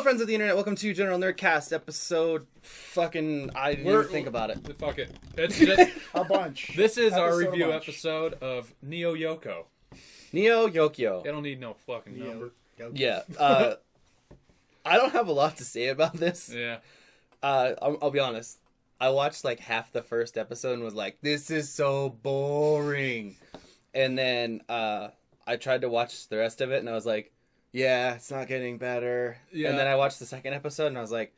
friends of the internet, welcome to General Nerdcast episode fucking... I didn't even think about it. Fuck it. It's just a bunch. This is our review episode of Neo Yokio. Neo Yokio. I don't need no fucking number. Yeah. I don't have a lot to say about this. Yeah. I'll be honest. I watched like half the first episode and was like, this is so boring. And then I tried to watch the rest of it and I was like, yeah, it's not getting better. Yeah. And then I watched the second episode and I was like,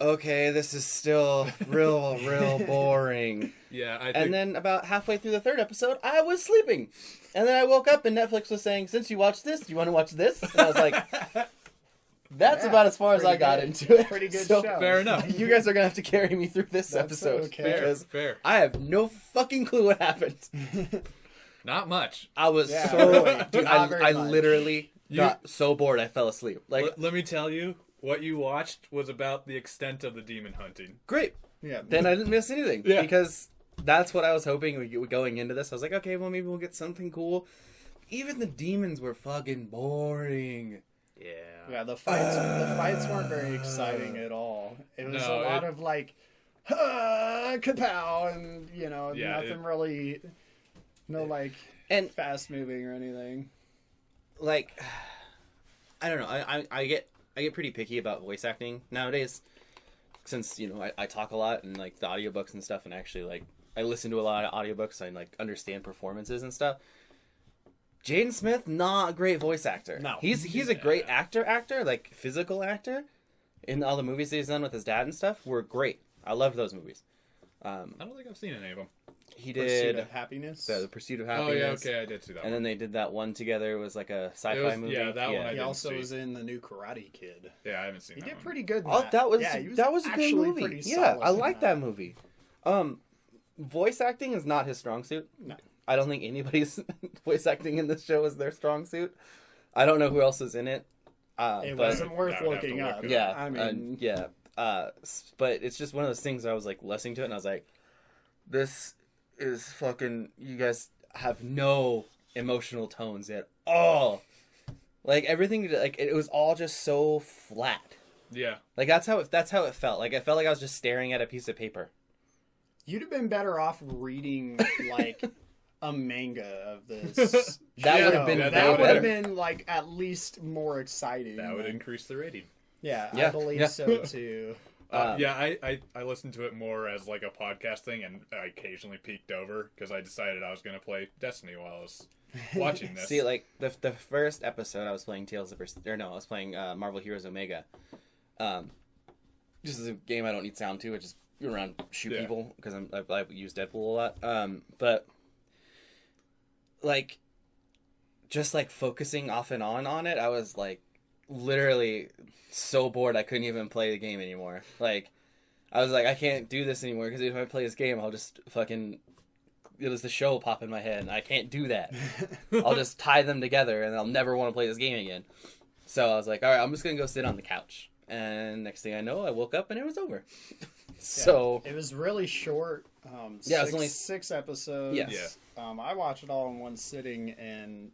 okay, this is still real boring. Yeah, And then about halfway through the third episode, I was sleeping. And then I woke up and Netflix was saying, since you watched this, do you want to watch this? And I was like, that's about as far as I got into it. Pretty good show. Fair enough. You guys are going to have to carry me through this episode. Okay. Because Fair. I have no fucking clue what happened. Not much. I was Dude, I literally got so bored I fell asleep. Like, Let me tell you, what you watched was about the extent of the demon hunting. Great. Yeah. Then I didn't miss anything. Yeah. Because that's what I was hoping going into this. I was like, okay, well, maybe we'll get something cool. Even the demons were fucking boring. Yeah, the fights weren't very exciting at all. It was a lot of like, kapow, and nothing really, and fast moving or anything. Like, I don't know. I get pretty picky about voice acting nowadays, since I talk a lot and like the audiobooks and stuff, and actually like I listen to a lot of audiobooks. I like understand performances and stuff. Jaden Smith, not a great voice actor. No. He's a great actor, like physical actor. In all the movies that he's done with his dad and stuff were great. I loved those movies. I don't think I've seen any of them. He did Pursuit of Happiness. The Pursuit of Happiness. Oh yeah, okay, I did see that. And then they did that one together. It was like a sci-fi movie. Yeah, that one. I He didn't also see. was in the new Karate Kid. Yeah, I haven't seen. He that did one. pretty good. That was a good movie. Pretty Yeah, solid I like that movie. Voice acting is not his strong suit. No. I don't think anybody's voice acting in this show is their strong suit. I don't know who else is in it. It wasn't worth looking up. Yeah, I mean, but it's just one of those things where I was like listening to it and I was like, this is fucking, you guys have no emotional tones at all. Like everything, like it was all just so flat. Yeah. Like that's how it felt. Like I felt like I was just staring at a piece of paper. You'd have been better off reading like a manga of this. That would have been like at least more exciting. That would increase the rating. Yeah, I believe so too. I listened to it more as like a podcast thing, and I occasionally peeked over because I decided I was going to play Destiny while I was watching this. See, like the first episode, I was playing I was playing Marvel Heroes Omega. Just as a game I don't need sound to, I just go around shoot people because I use Deadpool a lot. But like, just like focusing off and on it, I was like literally so bored I couldn't even play the game anymore. Like, I was like, I can't do this anymore because if I play this game, I'll just fucking the show pop in my head, and I can't do that. I'll just tie them together, and I'll never want to play this game again. So I was like, all right, I'm just gonna go sit on the couch. And next thing I know, I woke up and it was over. So it was really short. It was only 6 episodes. Yes. I watched it all in one sitting, and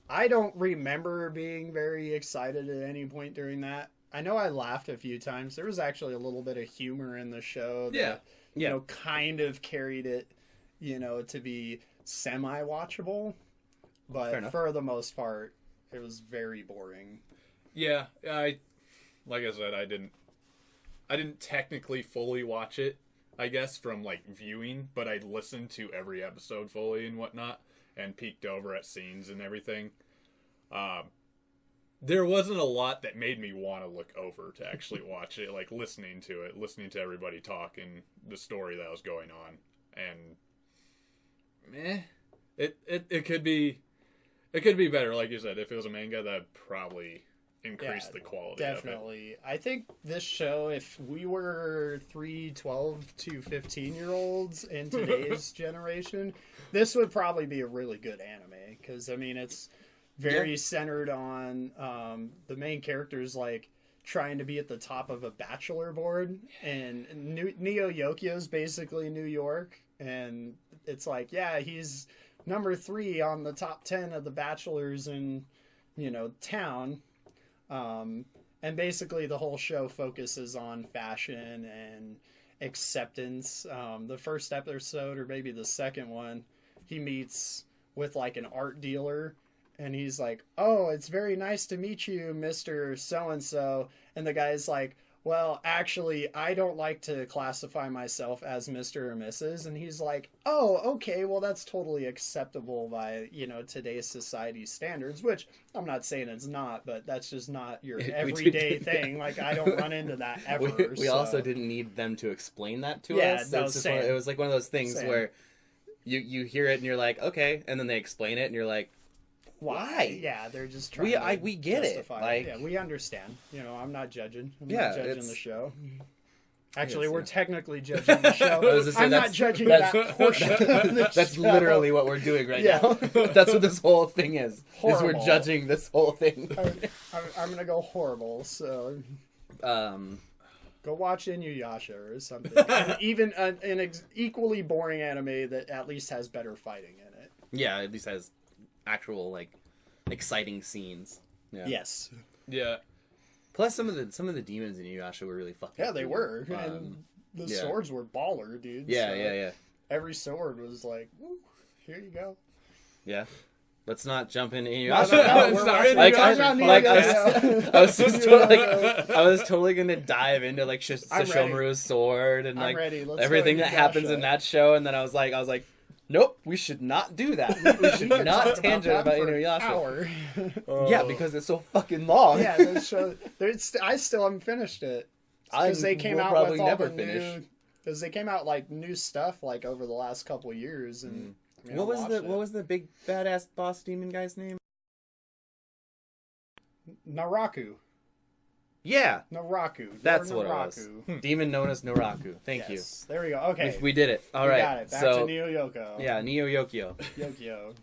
I don't remember being very excited at any point during that. I know I laughed a few times. There was actually a little bit of humor in the show that, kind of carried it, to be semi-watchable. But for the most part, it was very boring. Yeah, like I said, I didn't technically fully watch it, I guess, from like viewing, but I listened to every episode fully and whatnot, and peeked over at scenes and everything. There wasn't a lot that made me want to look over to actually watch it, like listening to everybody talk and the story that was going on, and it could be better, like you said. If it was a manga, that'd probably increase the quality definitely. of it. I think this show, if we were 12 to 15-year-olds in today's generation, this would probably be a really good anime. Because, I mean, it's very centered on the main characters, like, trying to be at the top of a bachelor board. And Neo Yokio is basically New York. And it's like, he's number 3 on the top 10 of the bachelors in, town. And basically the whole show focuses on fashion and acceptance. The first episode, or maybe the second one, he meets with like an art dealer, and he's like, "Oh, it's very nice to meet you, Mr. So-and-so." And the guy's like, "Well, actually, I don't like to classify myself as Mr. or Mrs." And he's like, "Oh, okay, well, that's totally acceptable by, today's society standards," which I'm not saying it's not, but that's just not your everyday thing. Like, I don't run into that ever. We also didn't need them to explain that to us. No, It was like one of those things where you hear it and you're like, okay, and then they explain it and you're like, why? Yeah, they're just trying we get justify it. Like, yeah, we understand. I'm not judging. I'm Yeah, not judging it's- the show. Actually, Yes, we're yeah. technically judging the show. I was gonna say, I'm not that's- judging that's- that portion of the that's show. literally what we're doing right Yeah. now. That's what this whole thing is. Is Horrible. we're judging this whole thing. I'm gonna go horrible. So go watch Inuyasha or something. And even an equally boring anime that at least has better fighting in it. Yeah, at least has actual like exciting scenes. Yeah. Yes. Yeah. Plus, some of the demons in Inuyasha were really fucking. Yeah, they cool. were. And the yeah. swords were baller, dude. Yeah, So yeah. Every sword was like, woo, here you go. Yeah. Let's not jump into No, Inuyasha. we're Sorry, watching Like, Inuyasha. like, Yeah. I was just I was totally gonna dive into like I'm ready. Sesshomaru's sword and I'm like ready. Let's everything go that happens in Inuyasha. that show, and then I was like, nope, we should not do that. We should could not talk tangent about that for an Inuyasha. hour. Yeah, because it's so fucking long. Yeah, the show. I still haven't finished it because they came will out probably with all never the finish. new. Because they came out like new stuff like over the last couple of years, and I What watched it. was the big badass boss demon guy's name? Naraku? Yeah, Naraku. that's Lord what it was. Naraku. Demon known as Naraku. Thank you. Yes. There we go. Okay, We did it. All we right. got it. Back so to Neo Yoko. yeah, Neo Yokio. Yokio.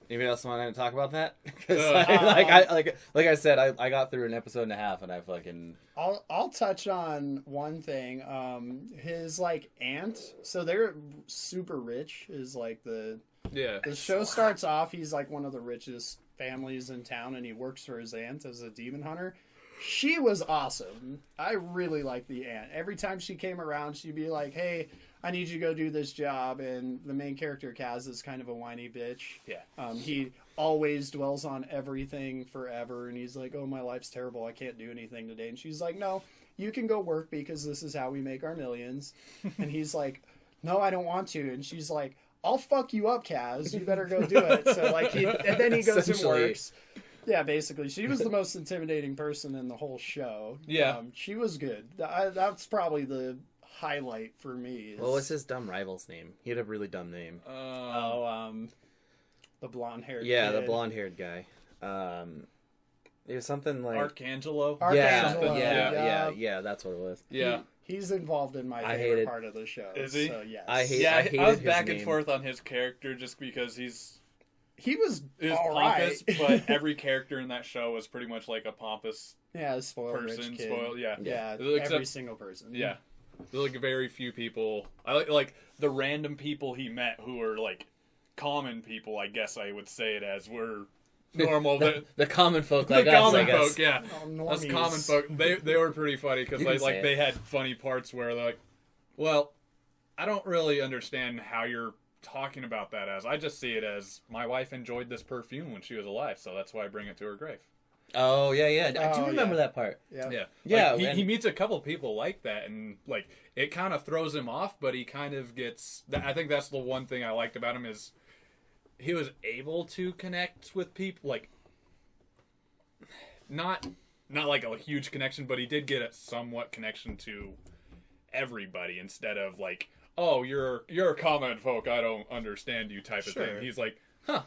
Anybody else want to talk about that? 'Cause Uh, like I said, I got through an episode and a half, and I fucking I'll touch on one thing. His like aunt. So they're super rich. Is like the show starts off. He's like one of the richest families in town, and he works for his aunt as a demon hunter. She was awesome. I really liked the aunt. Every time she came around, she'd be like, "Hey, I need you to go do this job." And the main character, Kaz, is kind of a whiny bitch. Yeah. He always dwells on everything forever, and he's like, "Oh, my life's terrible. I can't do anything today." And she's like, "No, you can go work because this is how we make our millions." And he's like, "No, I don't want to." And she's like, "I'll fuck you up, Kaz. You better go do it." So like, and then he goes and Essentially. works. Yeah, basically, she was the most intimidating person in the whole show. Yeah. She was good. That's probably the highlight for me. what was his dumb rival's name? He had a really dumb name. The blonde-haired Yeah, the kid. blonde-haired guy. It was something like Archangelo. yeah, Archangelo, yeah. That's what it was. Yeah. He's involved in my I favorite hated- part of the show. Is he? So, yes. I hate- Yeah, I hated was his back and name. forth on his character just because he's He was all pompous, right. but every character in that show was pretty much like a pompous yeah, spoiled person. rich kid. Spoiled, yeah. Yeah, Except- every single person. Yeah. There's like very few people. I like the random people he met who were like common people, I guess I would say it as, were normal. the common folk The like us, I common guess. folk, yeah. Oh, Us normies. common folk, they were pretty funny because You can say like it. they had funny parts where they're like, well, I don't really understand how you're talking about that as. I just see it as my wife enjoyed this perfume when she was alive, so that's why I bring it to her grave. Oh yeah. I do Oh, remember yeah. that part. Yeah. Yeah, Yeah, Like, and- he meets a couple people like that, and like it kind of throws him off, but he kind of gets. I think that's the one thing I liked about him is he was able to connect with people, like not like a huge connection, but he did get a somewhat connection to everybody instead of like, oh, you're a common folk, I don't understand you type of Sure. thing. He's like, huh.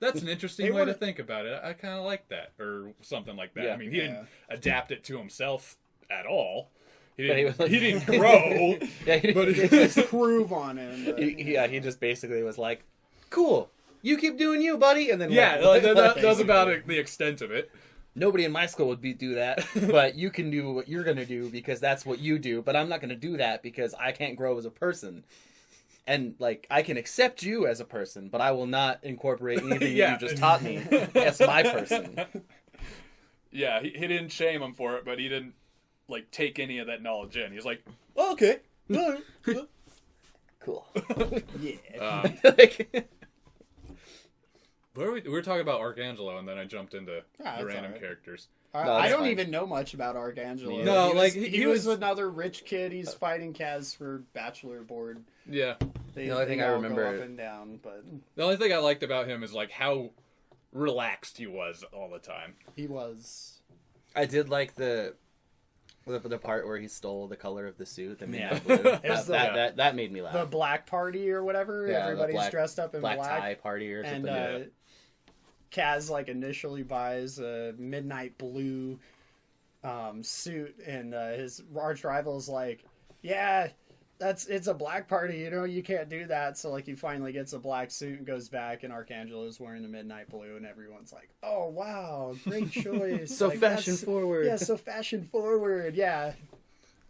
That's an interesting They way to would've- think about it. I kind of like that, or something like that. Yeah. I mean, he didn't adapt it to himself at all. He But he didn't, was like- he didn't grow. Yeah, But They just prove on him. But, he just basically was like, "Cool, you keep doing you, buddy," and then Yeah, like, that's about the extent of it. nobody in my school would do that, but you can do what you're gonna do because that's what you do. But I'm not gonna do that because I can't grow as a person. And like I can accept you as a person, but I will not incorporate anything Yeah. you just taught me as my person. Yeah, he didn't shame him for it, but he didn't like take any of that knowledge in. He's like, oh, okay. Cool. Yeah. Like, we were talking about Arcangelo, and then I jumped into that's the random alright. characters. No, I that's don't fine. even know much about Arcangelo. No, he like, was, he he was was- another rich kid. He's fighting Kaz for Bachelor Board. Yeah. They, The only thing I all remember- go up and down, but The only thing I liked about him is like how relaxed he was all the time. he was. I did like the part where he stole the color of the suit. The Yeah. midnight blue. It was that made me laugh. The black party or whatever. Yeah, the Everybody's black- dressed up in black black. tie party or And something. Yeah. Kaz like initially buys a midnight blue suit, and his arch rival's like, "Yeah, it's a black party, you can't do that." So like he finally gets a black suit and goes back, and Arcangelo's wearing the midnight blue, and everyone's like, "Oh wow, great choice!" So Like, fashion that's- forward. Yeah, so fashion forward. Yeah.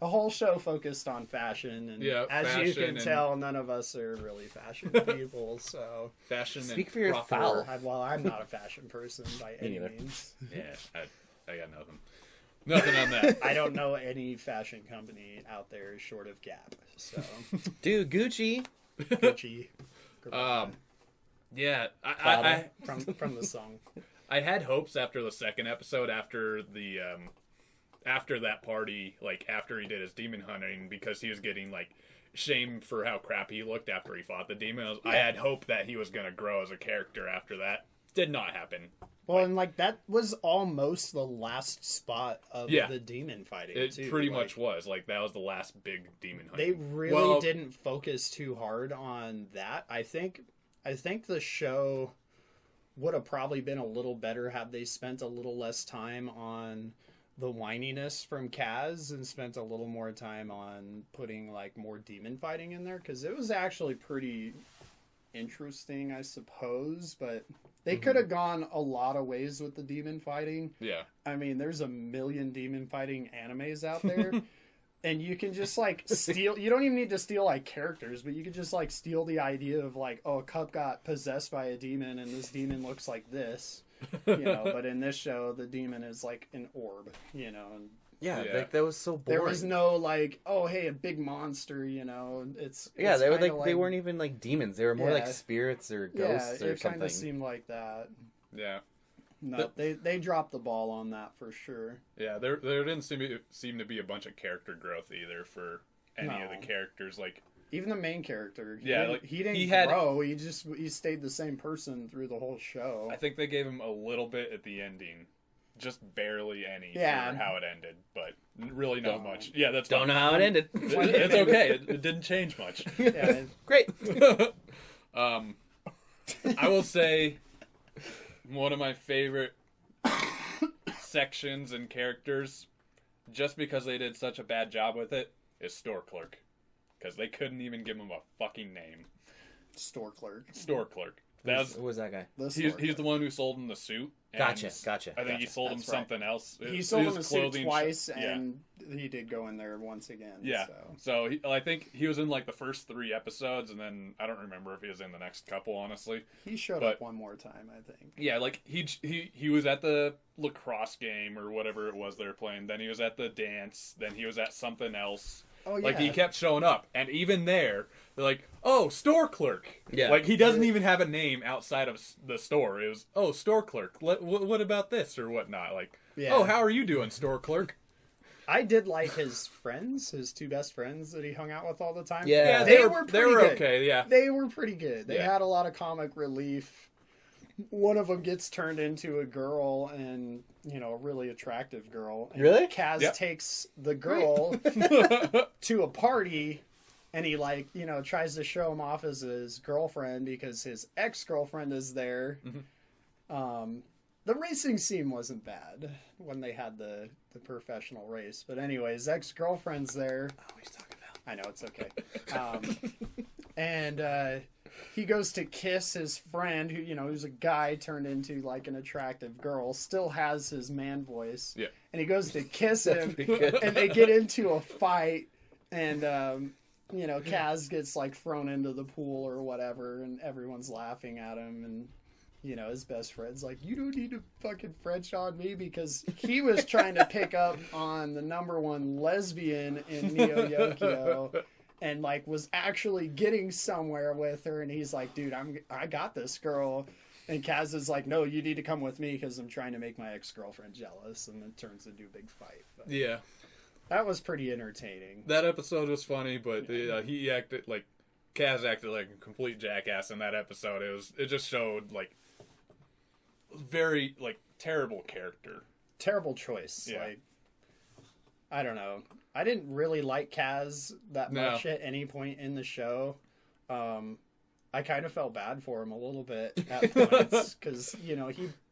A whole show focused on fashion, and Yeah, as you fashion can and- tell, none of us are really fashion people. So, Fashion Speak and for your proper- foul. I'm not a fashion person by any neither. means. Yeah, I got nothing. Nothing on that. I don't know any fashion company out there short of Gap. So, Dude, Gucci. Gucci. Yeah, Prada. From the song. I had hopes after the second episode, after the after that party, like after he did his demon hunting, because he was getting like shamed for how crappy he looked after he fought the demon. I had hope that he was gonna grow as a character after that. Did not happen. Well, and like that was almost the last spot of Yeah. the demon fighting. It too. pretty Like, much was like that was the last big demon They hunting. really Well, didn't focus too hard on that. I think the show would have probably been a little better had they spent a little less time on the whininess from Kaz and spent a little more time on putting like more demon fighting in there, because it was actually pretty interesting, I suppose, but they could have gone a lot of ways with the demon fighting. Yeah. I mean, there's a million demon fighting animes out there. And you can just like steal, you don't even need to steal like characters, but you could just like steal the idea of like, oh, a cup got possessed by a demon and this demon looks like this, but in this show, the demon is like an orb, and Yeah, Yeah. like that was so boring. there was no like, oh, hey, a big monster, it's they were kinda like they weren't even like demons. They were more like Yeah. spirits or yeah, ghosts or it kind something. of seemed like that. Yeah. No, they dropped the ball on that for sure. Yeah, there didn't seem to be a bunch of character growth either for any of No. the characters. Like, Even the main character, Yeah, he didn't he had- grow. He stayed the same person through the whole show. I think they gave him a little bit at the ending, just barely any Yeah. for how it ended, but really not Don't. much. Yeah, that's Don't fine. know how it ended. It's okay. It didn't change much. Yeah, Great. I will say one of my favorite sections and characters, just because they did such a bad job with it, is Store Clerk. Because they couldn't even give him a fucking name. store clerk. Store Clerk. That Who was that guy? The he's store the one who sold him the suit. and Gotcha. I think he sold him That's right. something else. He sold him his a suit clothing twice, yeah. and he did go in there once again. Yeah. So. I think he was in like the first 3 episodes, and then I don't remember if he was in the next couple, honestly. He showed But- up one more time, I think. Yeah, like he was at the lacrosse game or whatever it was they were playing. Then he was at the dance. Then he was at something else. Oh, yeah. Like he kept showing up, and even there, they're like, "Oh, store clerk." Yeah. Like he doesn't even have a name outside of the store. It was, "Oh, store clerk. What about this or whatnot?" Like, Yeah. "Oh, how are you doing, store clerk?" I did like his friends, his 2 best friends that he hung out with all the time. Yeah. they were they pretty were good. okay. Yeah. They were pretty good. They Yeah. had a lot of comic relief. One of them gets turned into a girl, and a really attractive girl. And Really? Kaz Yep. takes the girl to a party, and he tries to show him off as his girlfriend because his ex-girlfriend is there. The racing scene wasn't bad when they had the professional race, but anyways, ex-girlfriend's there. Oh, he's talking about. I know, it's okay. And he goes to kiss his friend, who's a guy turned into like an attractive girl, still has his man voice. Yeah. And he goes to kiss him, pretty good. and they get into a fight, and Kaz gets like thrown into the pool or whatever, and everyone's laughing at him, and his best friend's like, you don't need to fucking French on me, because he was trying to pick up on the #1 lesbian in Neo Yokio and like was actually getting somewhere with her, and he's like, dude, I got this girl. And Kaz is like, no, you need to come with me because I'm trying to make my ex-girlfriend jealous, and then turns into a big fight. But Yeah. that was pretty entertaining. That episode was funny, but he acted like Kaz acted like a complete jackass in that episode. It just showed like very like terrible character. Terrible choice. Yeah. Like, I don't know. I didn't really like Kaz that much at any point in the show. I kind of felt bad for him a little bit at points because he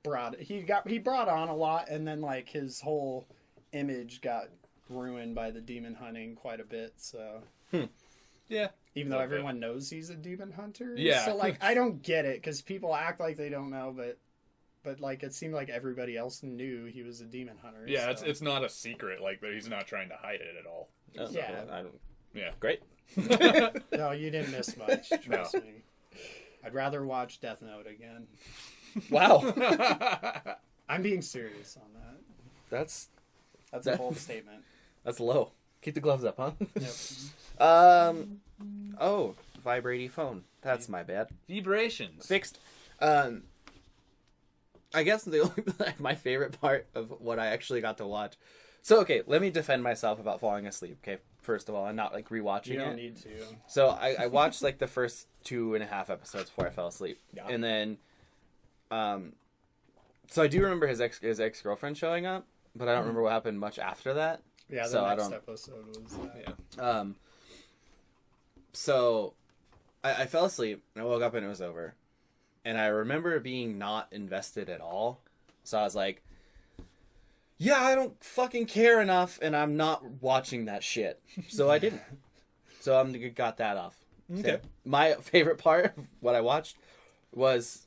brought on a lot, and then like his whole image got ruined by the demon hunting quite a bit. So Yeah. even though everyone knows he's a demon hunter, Yeah. So like I don't get it because people act like they don't know, but like it seemed like everybody else knew he was a demon hunter. Yeah, so. it's not a secret. Like he's not trying to hide it at all. Oh, Yeah. I don't, Yeah. great. No, you didn't miss much. Trust me. I'd rather watch Death Note again. Wow. I'm being serious on that. That's That's a bold statement. That's low. Keep the gloves up, huh? Yep. Oh, vibrating phone. That's my bad. Vibrations. Fixed. I guess my favorite part of what I actually got to watch. So, okay, let me defend myself about falling asleep, okay? First of all, and not, like, rewatching You don't it. need to. So, I watched, like, the first 2.5 episodes before I fell asleep. Yeah. And then, so I do remember his ex-girlfriend showing up, but I don't remember what happened much after that. Yeah, the So I next don't- episode was that. Yeah. So I fell asleep and I woke up and it was over. And I remember being not invested at all. So I was like, yeah, I don't fucking care enough and I'm not watching that shit. So I didn't. So I got that off. Okay. So my favorite part of what I watched was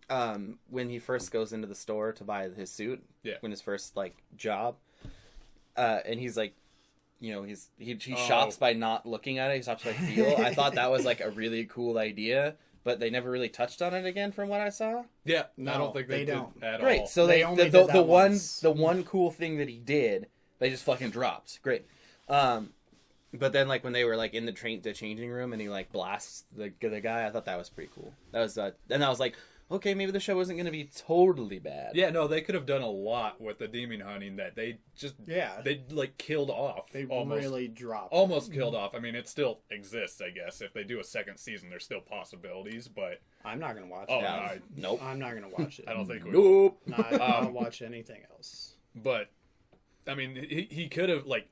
when he first goes into the store to buy his suit. Yeah. When his first like job. And he's like, he shops by not looking at it. He shops by feel. I thought that was like a really cool idea, but they never really touched on it again from what I saw. Yeah. No, I don't think they did don't. at Great. all. So They they only the did that once. the one cool thing that he did, they just fucking dropped. Great. But then like when they were like in the changing room and he like blasts the guy, I thought that was pretty cool. That was and I was like, okay, maybe the show wasn't going to be totally bad. Yeah, no, they could have done a lot with the demon hunting that they just they like killed off. They almost really dropped. almost killed off. I mean, it still exists, I guess. If they do a second season, there's still possibilities, but I'm not gonna watch oh, it. Yeah. Nope. I'm not gonna watch it. I don't think we Nope. No, I don't watch anything else. But I mean, he could have like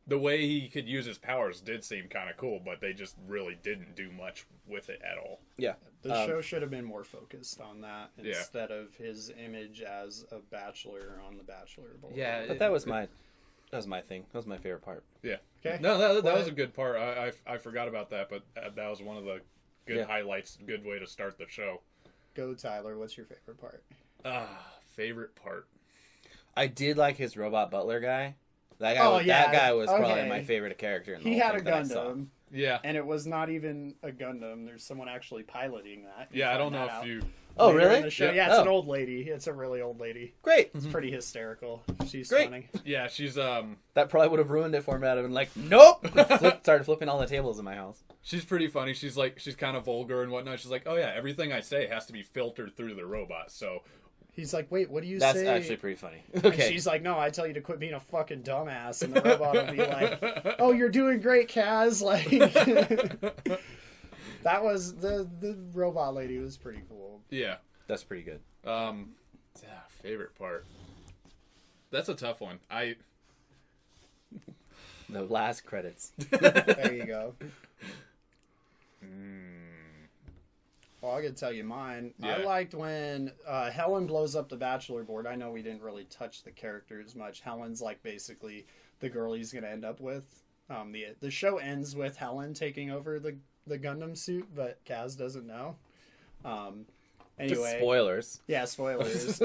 the way he could use his powers did seem kind of cool, but they just really didn't do much with it at all. Yeah. The show should have been more focused on that Yeah. instead of his image as a bachelor on the Bachelor board. Yeah, But that was my thing. That was my favorite part. Yeah. Okay. No, that Well, was a good part. I forgot about that, but that was one of the good Yeah. highlights. Good way to start the show. Go, Tyler. What's your favorite part? Favorite part. I did like his robot butler guy. That guy, Oh, was, yeah. that guy was probably Okay. my favorite character. In the He whole had a thing that I saw. Gundam, Yeah. and it was not even a Gundam. There's someone actually piloting that. You Yeah, I find don't know that if out you. Oh, later really? in the show. Yeah. Yeah, it's Oh. an old lady. It's a really old lady. Great. It's pretty hysterical. She's Great. funny. Yeah, she's That probably would have ruined it for me. I'd have been like, nope. Started flipping all the tables in my house. she's pretty funny. She's kind of vulgar and whatnot. She's like, oh yeah, everything I say has to be filtered through the robot. So He's like, wait, what do you That's say? actually pretty funny. And Okay. she's like, no, I tell you to quit being a fucking dumbass. And the robot will be like, oh, you're doing great, Kaz. Like, that was the robot lady was pretty cool. yeah. That's pretty good. Favorite part. That's a tough one. The last credits. There you go. Well, I can tell you mine. I Yeah. liked when Helen blows up the Bachelor board. I know we didn't really touch the characters much. Helen's like basically the girl he's going to end up with. The show ends with Helen taking over the Gundam suit, but Kaz doesn't know. Anyway, Just spoilers. yeah, spoilers.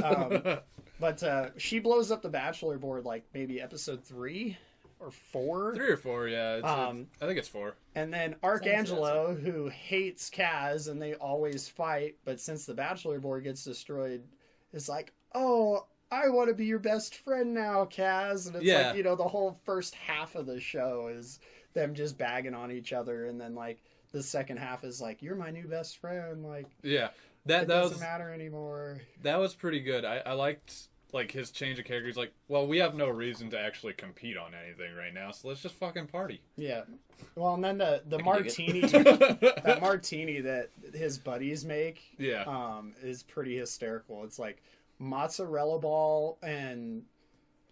But she blows up the Bachelor board like maybe episode 3, or 4. 3 or 4, yeah. I think it's 4. And then Archangelo, who hates Kaz, and they always fight, but since the Bachelor board gets destroyed, is like, oh, I want to be your best friend now, Kaz. And it's like, you know, the whole first half of the show is them just bagging on each other, and then like the second half is like, you're my new best friend. Like, yeah, that doesn't matter anymore. That was pretty good. I liked like his change of character. He's like, well, we have no reason to actually compete on anything right now, so let's just fucking party. Yeah. Well, and then the martini, that martini that his buddies make, is pretty hysterical. It's like mozzarella ball and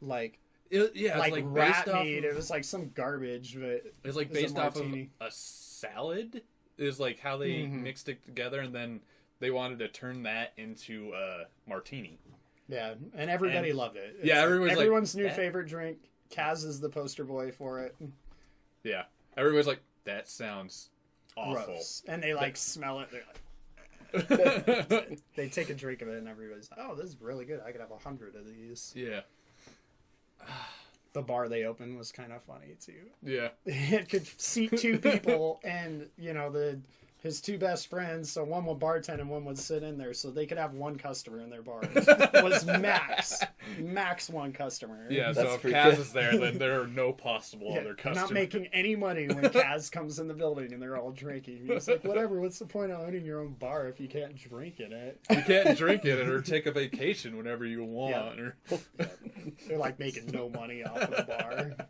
like. Like rat meat. It was like some garbage, but it's like based off of a salad. Is like how they mixed it together, and then they wanted to turn that into a martini. Yeah, and everybody loved it. Yeah, everyone's new favorite drink. Kaz is the poster boy for it. Yeah, everybody's like, that sounds awful. Gross. And they like smell it. They're like, they take a drink of it, and everybody's like, oh, this is really good. I could have 100 of these. Yeah. The bar they opened was kind of funny too. Yeah, it could seat 2 people, and you know his 2 best friends. So one would bartend and one would sit in there, so they could have 1 customer in their bar. It was max 1 customer. Yeah, so if Kaz is there, then there are no possible other customers. Not making any money when Kaz comes in the building and they're all drinking. He's like, whatever. What's the point of owning your own bar if you can't drink in it? You can't drink in it or take a vacation whenever you want. Yeah. They're like making no money off of the bar.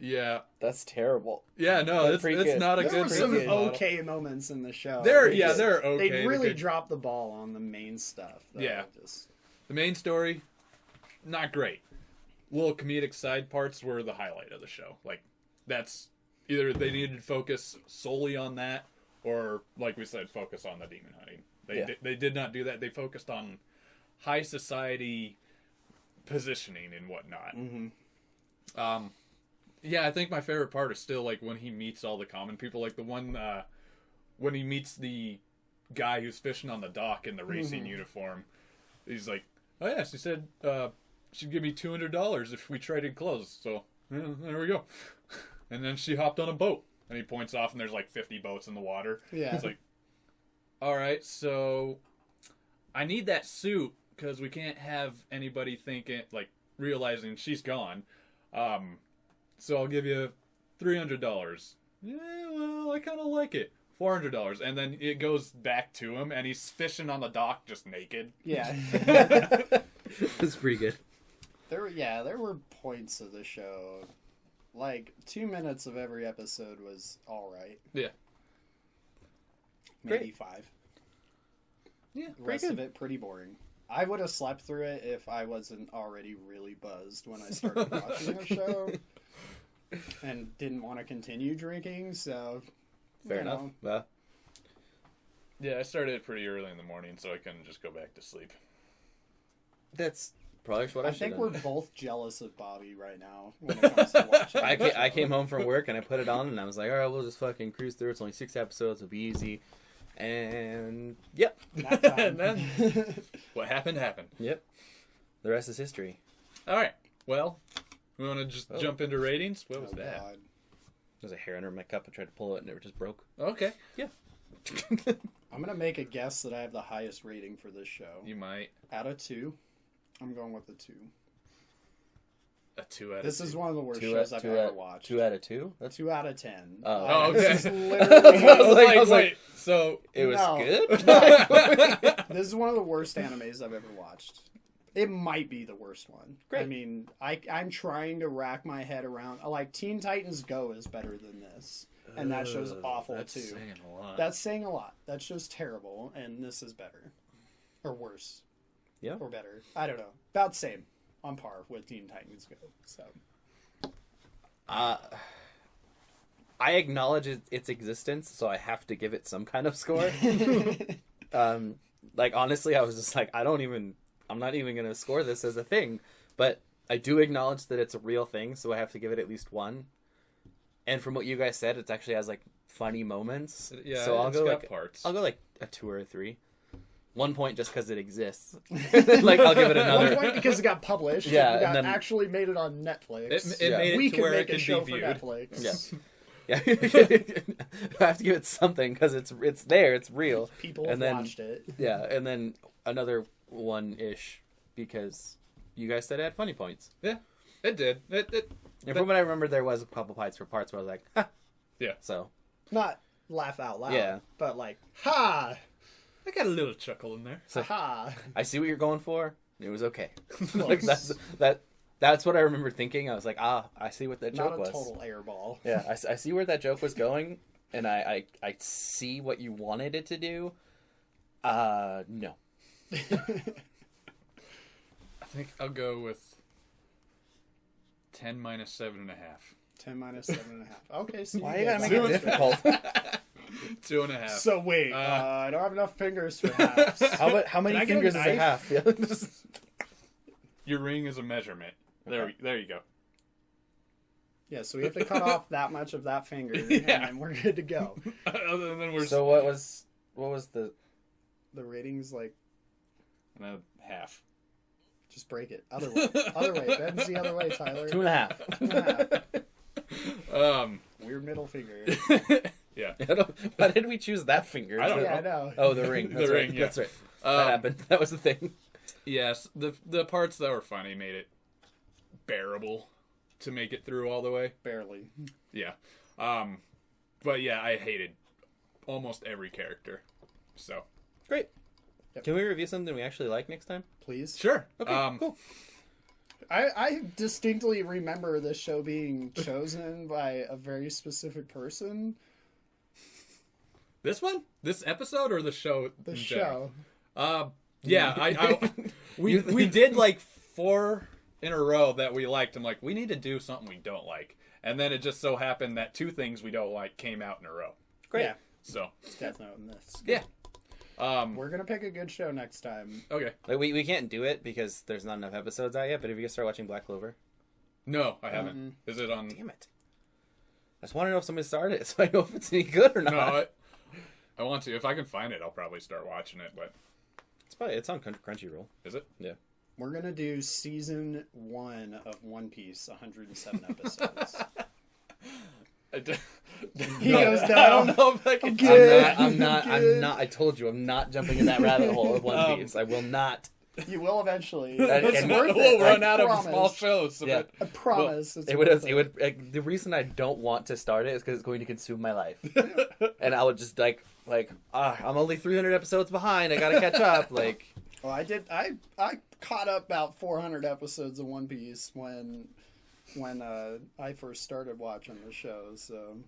Yeah, that's terrible. Yeah, no, it's not a good. There were some okay moments in the show. They're okay. They really dropped the ball on the main stuff. Though. Yeah, the main story, not great. Little comedic side parts were the highlight of the show. Like that's either they needed to focus solely on that, or like we said, focus on the demon hunting. They did not do that. They focused on high society positioning and whatnot. Mm-hmm. Yeah, I think my favorite part is still like when he meets all the common people. Like the one when he meets the guy who's fishing on the dock in the racing uniform. He's like, "Oh yeah," she said, "She'd give me $200 if we traded clothes." So there we go. And then she hopped on a boat, and he points off, and there's like 50 boats in the water. Yeah, he's like, "All right, so I need that suit because we can't have anybody thinking like realizing she's gone. So I'll give you $300. Yeah, well, I kind of like it. $400, and then it goes back to him, and he's fishing on the dock just naked. Yeah, that's pretty good. There were points of the show, like 2 minutes of every episode was all right. Yeah, maybe 5. Yeah, the rest of it pretty boring. I would have slept through it if I wasn't already really buzzed when I started watching the show. And didn't want to continue drinking, so fair enough. Well, yeah, I started it pretty early in the morning, so I couldn't just go back to sleep. That's probably what I think we're both jealous of Bobby right now when it comes to watching. I came home from work and I put it on and I was like, all right, we'll just fucking cruise through. It's only 6 episodes, it'll be easy. And yep, and then what happened. Yep, the rest is history. All right, well. We want to just jump into ratings? What was that? God. There's a hair under my cup. I tried to pull it and it just broke. Okay. Yeah. I'm going to make a guess that I have the highest rating for this show. You might. Out of 2, I'm going with a 2. A 2 out of 2. This is one of the worst shows I've ever watched. 2 out of 2? That's 2 out of 10. Oh, okay. This is literally... I was like, so... It was good? This is one of the worst animes I've ever watched. It might be the worst one. Great. I mean, I'm trying to rack my head around. Like, Teen Titans Go is better than this. And that show's awful, that's too. Saying a lot. That's saying a lot. That show's terrible, and this is better. Or worse. Yeah. Or better. I don't know. About the same. On par with Teen Titans Go. So. I acknowledge its existence, so I have to give it some kind of score. Like, honestly, I was just like, I'm not even going to score this as a thing, but I do acknowledge that it's a real thing, so I have to give it at least 1. And from what you guys said, it actually has like funny moments. Yeah, so I'll go like parts. I'll go like a 2 or a 3. 1 point just because it exists. Like, I'll give it 1 another. point because it got published. Yeah, and and then- actually made it on Netflix. It Yeah. made We it to could where make it a can show be for viewed. Netflix. Yeah. Yeah, I have to give it something because it's there, it's real. People And have then- watched it. Yeah, and then another 1-ish because you guys said it had funny points. Yeah, it did. And from what I remember, there was a couple parts where I was like, ha. Yeah. So Not laugh out loud. Yeah. But like, ha! I got a little chuckle in there. Ha! I see what you're going for. It was okay. Like, That's what I remember thinking. I was like, I see what that Not joke a was. total airball. Yeah, I see where that joke was going, and I see what you wanted it to do. No. I think I'll go with 10 minus 7.5. 10 minus 7.5. Okay, so Why you you get gotta make it that. difficult? 2.5. So wait, I don't have enough fingers for halves. How many Can I get a fingers is a knife? half? Yeah. Your ring is a measurement. There you go. Yeah, so we have to cut off that much of that finger, Yeah. and then we're good to go. Other than we're So what was the? The rating's like, half. just break it. Other way. Other way. Bends the other way, Tyler. 2.5. 2.5. Weird middle finger. Yeah. Why did we choose that finger? I don't Yeah, know. I know. Oh, the ring. That's The right. ring, yeah. That's right. That happened. That was the thing. Yes, the parts that were funny made it bearable to make it through all the way. Barely. Yeah. But yeah, I hated almost every character. So Great. Yep. Can we review something we actually like next time? Please. sure. Okay. Cool. I distinctly remember this show being chosen by a very specific person. This one, this episode, or the show? The in general? show. Yeah. We did like 4 in a row that we liked. I'm like, we need to do something we don't like, and then it just so happened that 2 things we don't like came out in a row. Great. Yeah, So Death Note and this. yeah. We're gonna pick a good show next time. Okay. Like, we can't do it because there's not enough episodes out yet. But if you guys start watching Black Clover, No, I haven't. Is it on? damn it! I just want to know if somebody started it, so I know if it's any good or not. No, I want to. If I can find it, I'll probably start watching it. But It's on Crunchyroll. is it? Yeah. We're gonna do season 1 of One Piece, 107 episodes. He goes I down. don't know if I can. Good. I'm not. Good. I told you, I'm not jumping in that rabbit hole of One Piece. I will not. You will eventually. And- It's and worth We'll it. run I out of promise. small shows. So Yeah. I promise. It's It worth would. It would. The reason I don't want to start it is because it's going to consume my life, and I would just like I'm only 300 episodes behind. I gotta catch up. Like, Well, I did. I caught up about 400 episodes of One Piece when I first started watching the show. So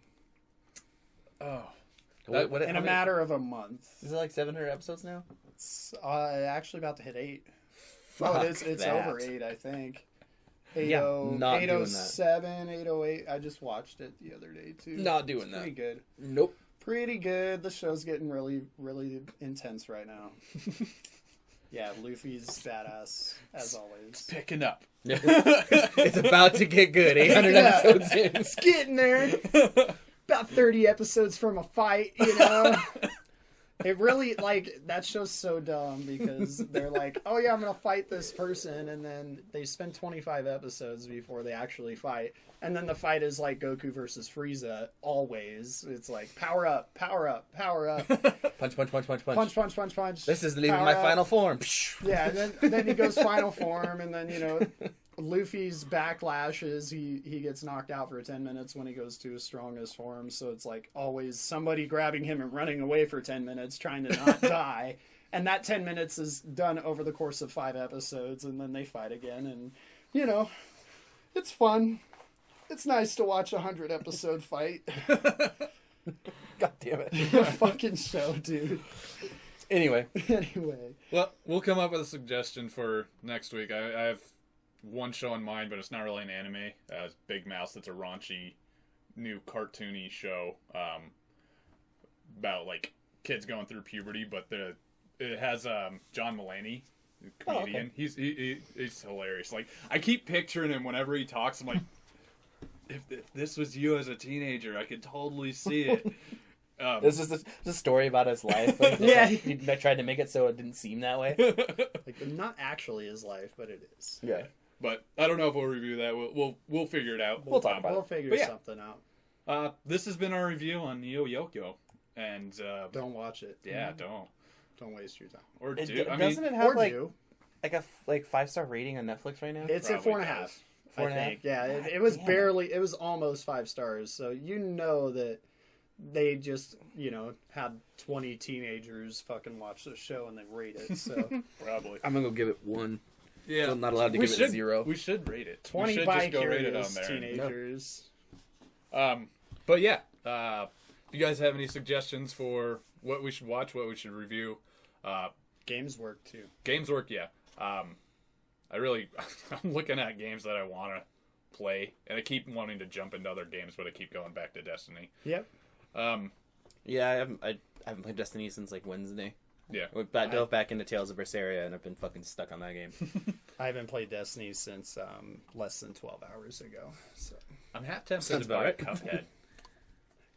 Oh, what, in a matter of a month, Is it like 700 episodes now? it's actually about to hit 8. Fuck It's that. over 8, I think. Yeah, not doing that. 807, 808. I just watched it the other day too. Not doing It's that. Pretty good. Nope. Pretty good. The show's getting really, really intense right now. Yeah, Luffy's badass as always. picking up. It's about to get good. 800 Yeah. episodes in. It's getting there. About 30 episodes from a fight, you know. It really, like, that show's so dumb because they're like, oh yeah, I'm going to fight this person, and then they spend 25 episodes before they actually fight. And then the fight is like Goku versus Frieza, always. It's like, power up, power up, power up. Punch, punch, punch, punch, punch. Punch, punch, punch, punch. This is leaving Power my up. final form. Yeah, and then he goes final form, and then, you know, Luffy's backlashes. He gets knocked out for 10 minutes when he goes to his strongest form. So it's like always somebody grabbing him and running away for 10 minutes, trying to not die. And that 10 minutes is done over the course of 5 episodes, and then they fight again. And, you know, it's fun. It's nice to watch a 100-episode fight. God damn it. Fucking show, dude. Anyway. Anyway. Well, we'll come up with a suggestion for next week. I have one show in mind, but it's not really an anime. It's Big Mouth. It's a raunchy, new cartoony show about like kids going through puberty. But it has John Mulaney, comedian. Oh, okay. He's hilarious. Like I keep picturing him whenever he talks. I'm like, if this was you as a teenager, I could totally see it. It's just a story about his life. But he tried to make it so it didn't seem that way. Like, not actually his life, but it is. Yeah. But I don't know if we'll review that. We'll figure it out. We'll talk about it. We'll figure something out. This has been our review on Neo Yokio, and don't watch it. Yeah, don't waste your time. Or Doesn't do. it have like do. a 5-star rating on Netflix right now? It's Probably at 4.5. does. I think. Yeah, it was barely. It was almost 5 stars. So you know that they just had 20 teenagers fucking watch the show and they rate it. So Probably. I'm gonna go give it 1. Yeah, So I'm not allowed to give it a 0. We should rate it. 20 we should just go rate it on bi-curious there. teenagers. But yeah, if you guys have any suggestions for what we should watch, what we should review, Games work too. games work. Yeah, I'm looking at games that I want to play, and I keep wanting to jump into other games, but I keep going back to Destiny. Yep. Yeah, I haven't played Destiny since like Wednesday. Yeah, We dove back into Tales of Berseria, and I've been fucking stuck on that game. I haven't played Destiny since less than 12 hours ago. So I'm half tempted Sounds to buy about right. Cuphead.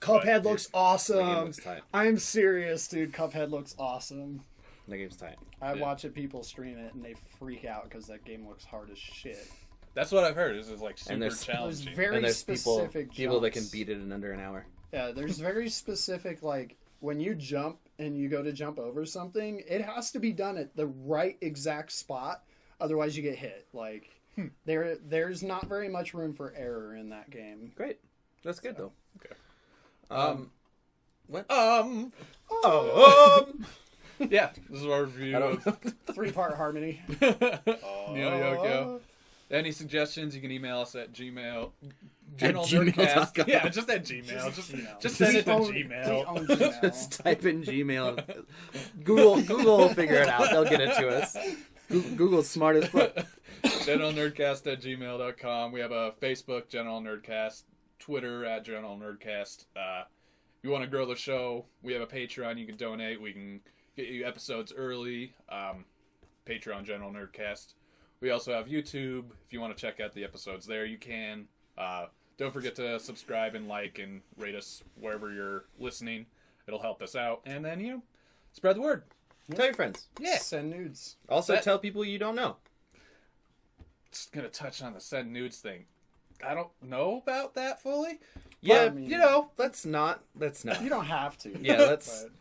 Cuphead looks That game awesome. looks tight. I'm serious, dude. Cuphead looks awesome. That game's tight. I Yeah. watch people stream it and they freak out because that game looks hard as shit. That's what I've heard. This is like super And there's challenging. very And there's specific people that jumps. can beat it in under an hour. Yeah, there's very specific, like, when you jump and you go to jump over something, it has to be done at the right exact spot, otherwise you get hit. Like, there's not very much room for error in that game. Great. That's good though. Okay. What? Yeah, this is our review of 3-part harmony. Neo Yokio. Any suggestions, you can email us at Gmail. General gmail.com. Nerdcast. Yeah, just at Gmail. Just send it to Gmail. Just type in Gmail. Google will figure it out. They'll get it to us. Google's smart as fuck. GeneralNerdcast@gmail.com. We have a Facebook, General Nerdcast. Twitter, at General Nerdcast. If you want to grow the show, we have a Patreon. You can donate. We can get you episodes early. Patreon, General Nerdcast. We also have YouTube. If you want to check out the episodes there, you can. Don't forget to subscribe and like and rate us wherever you're listening. It'll help us out. And then, spread the word. Tell your friends. Yeah. Send nudes. Also, That- tell people you don't know. Just going to touch on the send nudes thing. I don't know about that fully. Yeah, I mean- let's not. You don't have to. Yeah, let's. But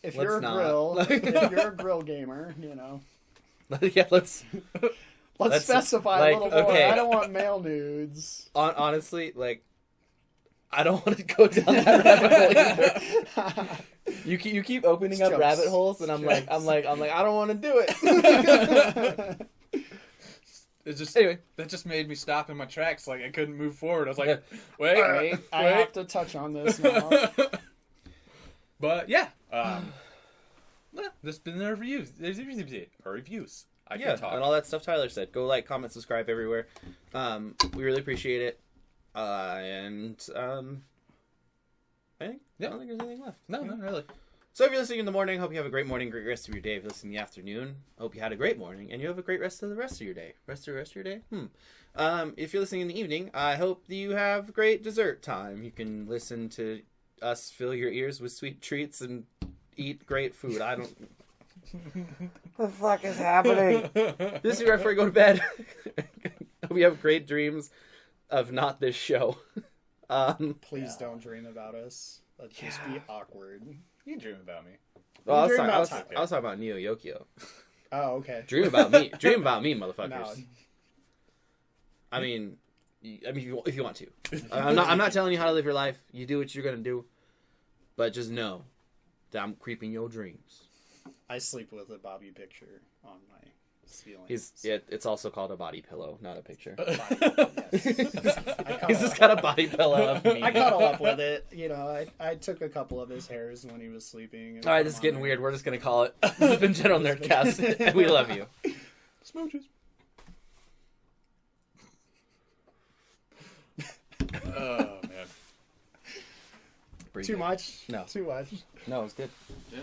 if let's you're a not. grill, if you're a grill gamer, Yeah, let's. let's specify like, a little more. okay. I don't want male nudes. Honestly, like, I don't want to go down that rabbit hole either. You keep opening up Jokes. rabbit holes, and I'm like, I don't want to do it. Anyway, that just made me stop in my tracks. Like I couldn't move forward. I was like, wait. I have to touch on this now. But yeah, this has been our reviews. Our reviews. I Yeah, can talk. and all that stuff Tyler said. Go like, comment, subscribe everywhere. We really appreciate it. I think I don't think there's anything left. No, not really. So if you're listening in the morning, hope you have a great morning, great rest of your day. If you're listening in the afternoon, hope you had a great morning, and you have a great rest of your day. Rest of your day? If you're listening in the evening, I hope that you have great dessert time. You can listen to us fill your ears with sweet treats and eat great food. I don't... What the fuck is happening? This is right before you go to bed. Hope you have great dreams of not this show. Please don't dream about us. Let's just be awkward. You can dream about me. Well, I was Dream talking, about I was talking about Neo Yokio. Oh, okay. Dream about me. Dream about me, motherfuckers. No. I mean, if you want to. I'm not telling you how to live your life. You do what you're gonna do, but just know that I'm creeping your dreams. I sleep with a Bobby picture on my ceiling. It's also called a body pillow, not a picture. Yes. He's just got a body pillow of me. I cuddle up with it. I took a couple of his hairs when he was sleeping. And All right, put this is them getting on weird. there. We're just gonna call it. This has been General Nerdcast, and we love you. Smooches. Oh man. Pretty Too good. much? No. Too much. No, it's good. Yeah.